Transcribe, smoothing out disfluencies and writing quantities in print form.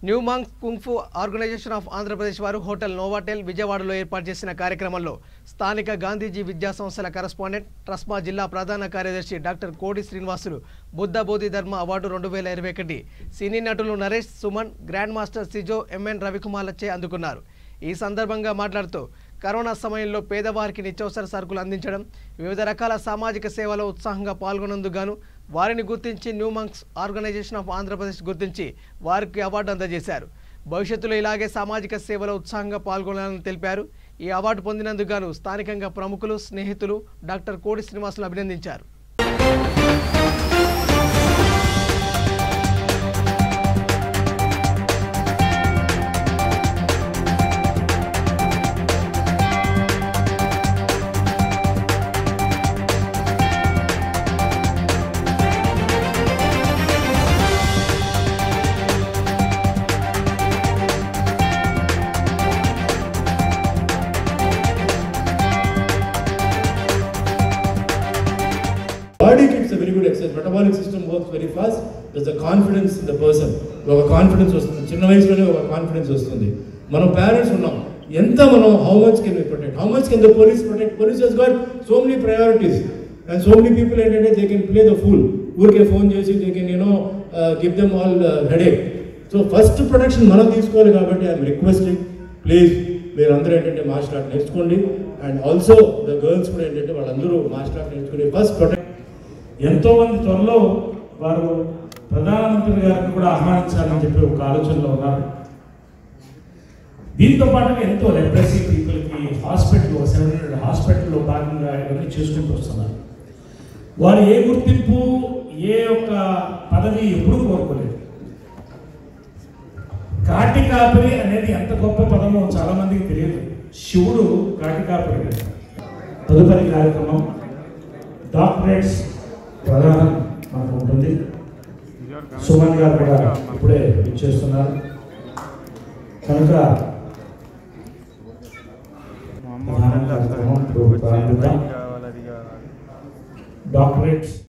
New monks kung fu organization of Andhra Pradesh వారు hotel Novotel విజయవాడలో ఏర్పాటు చేసిన కార్యక్రమంలో స్థానిక గాంధీజీ విద్యా సంస్థల కరెస్పాండెంట్ ట్రస్మా జిల్లా ప్రధాన కార్యదర్శి డాక్టర్ కోడి శ్రీనివాసులు బుద్ధ బోధి ధర్మ అవార్డు 2021 సినీ నటులు Naresh Suman grand master Sijo MN రవికుమార్లచే అందుకున్నారు। ఈ సందర్భంగా మాట్లాడుతూ కరోనా సమయంలో పేదవారికి నిత్యావసర సరుకులు అందించడం వివిధ రకాల సామాజిక సేవలో ఉత్సాహంగా పాల్గొన్నందుకు గాను వారిని గుర్తించి new monks organization of Andhra Pradesh గుర్తించి వారికి అవార్డు అందజేశారు। భవిష్యత్తులో ఇలాగే సామాజిక సేవలో ఉత్సాహంగా పాల్గొనాలని తెలిపారు। ఈ అవార్డు పొందినందుకు గాను స్థానికంగా ప్రముఖులు స్నేహితులు డాక్టర్ కోడి శ్రీనివాసులు అభినందించారు। Body keeps a very good exercise. Metabolic system works very fast. There's a confidence in the person. Oka confidence vastundi. Chinna vayasuloనే oka confidence vastundi. Mano parents unnam. Enta mano how much can we protect? How much can the police protect? Police has got so many priorities and so many people entente they can play the fool. Urke phone chesi they can give them all headache. So first protection manam teeskovali kabatti I am requesting please meerandaru entente martial art nerchukondi and also the girls kuda entente vallandaru martial art nerchukondi first protect ఎంతో మంది త్వరలో వారు ప్రధానమంత్రి గారిని కూడా ఆహ్వానించాలని చెప్పి ఒక ఆలోచనలో ఉన్నారు। దీంతో పాటు ఎంతో రెప్రెసివ్ పీపుల్కి హాస్పిటల్ 700 హాస్పిటల్లో భాగంగా ఇవన్నీ చేసుకుంటూ వస్తున్నారు। వారు ఏ గుర్తింపు ఏ ఒక్క పదవి ఎప్పుడూ కోరుకోలేదు। కాటికాపరి అనేది ఎంత గొప్ప పదమో చాలా మందికి తెలియదు। శివుడు కాటికాపరి। తదుపరి కార్యక్రమం డాక్టరేట్స్ ప్రధానం మనకు ఉంటుంది। సుమన్ గారు కూడా ఇప్పుడే ఇచ్చేస్తున్నారు కనుక డాక్టరేట్స్